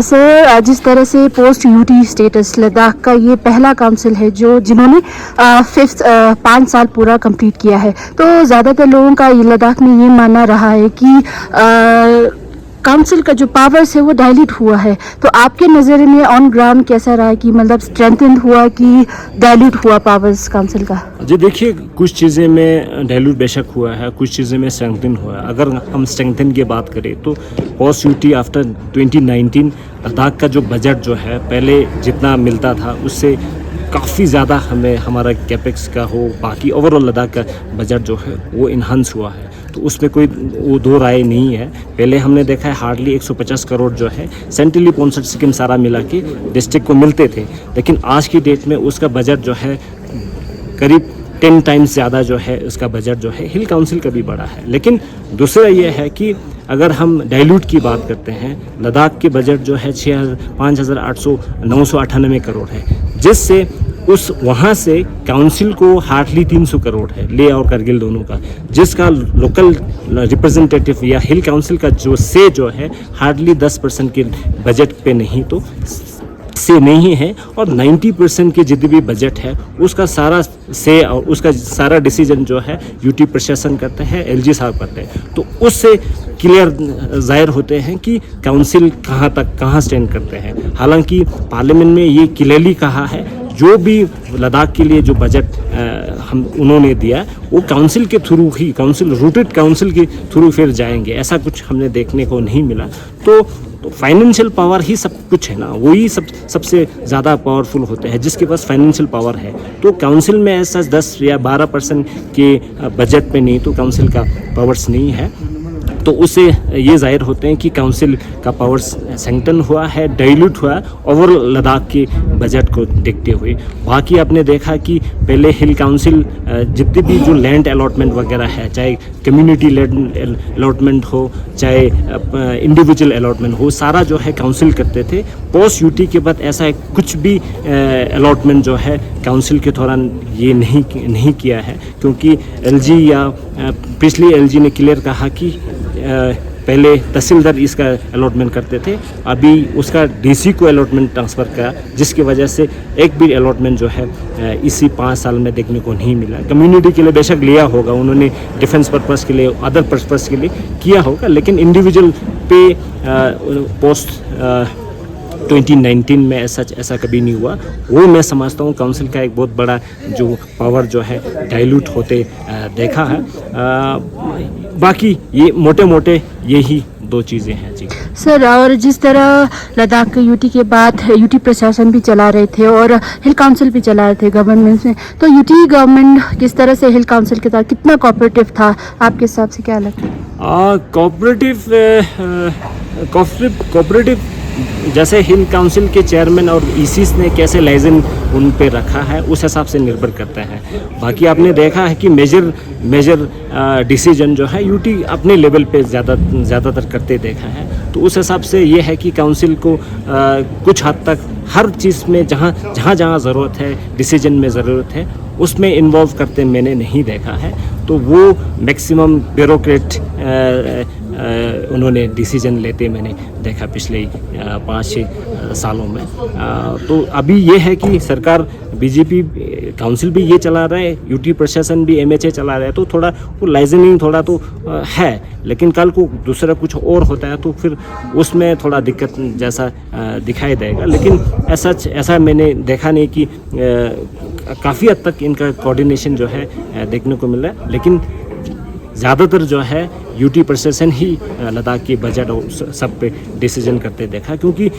Sir, जिस तरह से पोस्ट यूटी स्टेटस लद्दाख का ये पहला काउंसिल है जिन्होंने 5 साल पूरा कंप्लीट किया है, तो ज़्यादातर लोगों का ये लद्दाख में ये मानना रहा है कि काउंसिल का जो पावर्स है वो डाइल्यूट हुआ है। तो आपके नज़र में ऑन ग्राउंड कैसा रहा कि मतलब स्ट्रेंथन हुआ कि डाइल्यूट हुआ पावर्स काउंसिल का? जी देखिए, कुछ चीज़ें में डाइल्यूट बेशक हुआ है, कुछ चीज़ें में स्ट्रेंथन हुआ है। अगर हम स्ट्रेंथन की बात करें तो पोस्ट यूटी आफ्टर 2019 लद्दाख का जो बजट जो है पहले जितना मिलता था उससे काफ़ी ज़्यादा हमें हमारा कैपेक्स का हो, बाकी ओवरऑल लद्दाख का बजट जो है वो इन्हांस हुआ है। तो उसमें कोई वो दो राय नहीं है। पहले हमने देखा है हार्डली 150 करोड़ जो है सेंट्रली स्पॉन्सर्ड स्कीम सारा मिला के डिस्ट्रिक्ट को मिलते थे, लेकिन आज की डेट में उसका बजट जो है करीब 10 टाइम्स ज़्यादा जो है उसका बजट जो है हिल काउंसिल का भी बड़ा है। लेकिन दूसरा ये है कि अगर हम डाइल्यूट की बात करते हैं, लद्दाख के बजट जो है 5,800 करोड़ है, जिससे उस वहाँ से काउंसिल को हार्डली 300 करोड़ है, ले और करगिल दोनों का, जिसका लोकल रिप्रेजेंटेटिव या हिल काउंसिल का जो है हार्डली 10% के बजट पे नहीं तो से नहीं है, और 90% के जितने भी बजट है उसका सारा से और उसका सारा डिसीजन जो है यूटी प्रशासन करते हैं, एलजी साहब करते हैं। तो उससे क्लियर जाहिर होते हैं कि काउंसिल कहाँ स्टैंड करते हैं। हालांकि पार्लियामेंट में ये क्लियरली कहा है जो भी लद्दाख के लिए जो बजट उन्होंने दिया वो काउंसिल के थ्रू ही, काउंसिल रूटेड काउंसिल के थ्रू फिर जाएंगे, ऐसा कुछ हमने देखने को नहीं मिला। तो फाइनेंशियल पावर ही सब कुछ है ना, वही सबसे ज़्यादा पावरफुल होते हैं जिसके पास फाइनेंशियल पावर है। तो काउंसिल में ऐसा 10 या 12% के बजट में नहीं तो काउंसिल का पावर्स नहीं है, तो उससे ये जाहिर होते हैं कि काउंसिल का पावर सैंक्शन हुआ है, डाइल्यूट हुआ है ओवरऑल लद्दाख के बजट को देखते हुए। बाकी आपने देखा कि पहले हिल काउंसिल जितने भी जो लैंड अलॉटमेंट वगैरह है, चाहे कम्युनिटी लैंड अलॉटमेंट हो चाहे इंडिविजुअल अलॉटमेंट हो, सारा जो है काउंसिल करते थे। पोस्ट यूटी के बाद ऐसा कुछ भी अलॉटमेंट जो है काउंसिल के दौरान ये नहीं किया है, क्योंकि एलजी या पिछली एलजी ने क्लियर कहा कि पहले तहसीलदार इसका अलॉटमेंट करते थे, अभी उसका डीसी को अलॉटमेंट ट्रांसफ़र करा, जिसकी वजह से एक भी अलॉटमेंट जो है इसी 5 साल में देखने को नहीं मिला। कम्युनिटी के लिए बेशक लिया होगा उन्होंने, डिफेंस पर्पस के लिए, अदर पर्पस के लिए किया होगा, लेकिन इंडिविजुअल पे पोस्ट 2019 में ऐसा कभी नहीं हुआ। वो मैं समझता हूँ काउंसिल का एक बहुत बड़ा जो पावर जो है डाइल्यूट होते देखा है। बाकी ये मोटे यही 2 चीज़ें हैं जी सर। और जिस तरह लद्दाख के यूटी के बाद यूटी प्रशासन भी चला रहे थे और हिल काउंसिल भी चला रहे थे गवर्नमेंट में, तो यूटी गवर्नमेंट किस तरह से हिल काउंसिल के साथ कितना कोऑपरेटिव था, आपके हिसाब से क्या लगता है? कोऑपरेटिव जैसे हिल काउंसिल के चेयरमैन और ईसीस ने कैसे लाइजन उन पे रखा है उस हिसाब से निर्भर करता है। बाकी आपने देखा है कि मेजर डिसीजन जो है यूटी अपने लेवल पे ज़्यादातर करते देखा है। तो उस हिसाब से ये है कि काउंसिल को कुछ हद तक हर चीज़ में जहाँ ज़रूरत है, डिसीजन में ज़रूरत है, उसमें इन्वॉल्व करते मैंने नहीं देखा है। तो वो मैक्सिमम ब्यूरोक्रेट उन्होंने डिसीजन लेते मैंने देखा पिछले 5-6 सालों में। तो अभी ये है कि सरकार बीजेपी काउंसिल भी ये चला रहा है, यूटी प्रशासन भी एमएचए चला रहा है, तो थोड़ा वो लाइजनिंग थोड़ा तो है, लेकिन कल को दूसरा कुछ और होता है तो फिर उसमें थोड़ा दिक्कत जैसा दिखाई देगा। लेकिन ऐसा मैंने देखा नहीं कि काफ़ी हद तक इनका कोऑर्डिनेशन जो है देखने को मिल रहा है, लेकिन ज़्यादातर जो है यूटी प्रशासन ही लद्दाख की बजट और सब पे डिसीजन करते देखा, क्योंकि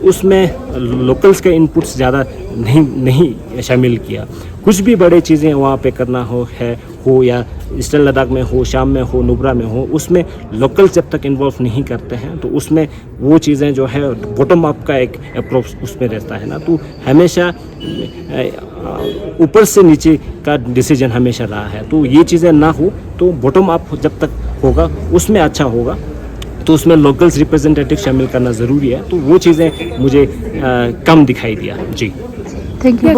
उसमें लोकल्स के इनपुट्स ज़्यादा नहीं शामिल किया। कुछ भी बड़े चीज़ें वहाँ पे करना हो या ईस्टर्न लद्दाख में हो, शाम में हो, नुब्रा में हो, उसमें लोकल्स जब तक इन्वॉल्व नहीं करते हैं तो उसमें वो चीज़ें जो है बॉटम अप का एक अप्रोच उसमें रहता है ना। तो हमेशा ऊपर से नीचे का डिसीजन हमेशा रहा है। तो ये चीज़ें ना हो तो बॉटम अप जब तक होगा उसमें अच्छा होगा, तो उसमें लोकल्स रिप्रेजेंटेटिव शामिल करना ज़रूरी है। तो वो चीज़ें मुझे कम दिखाई दिया जी। Thank you.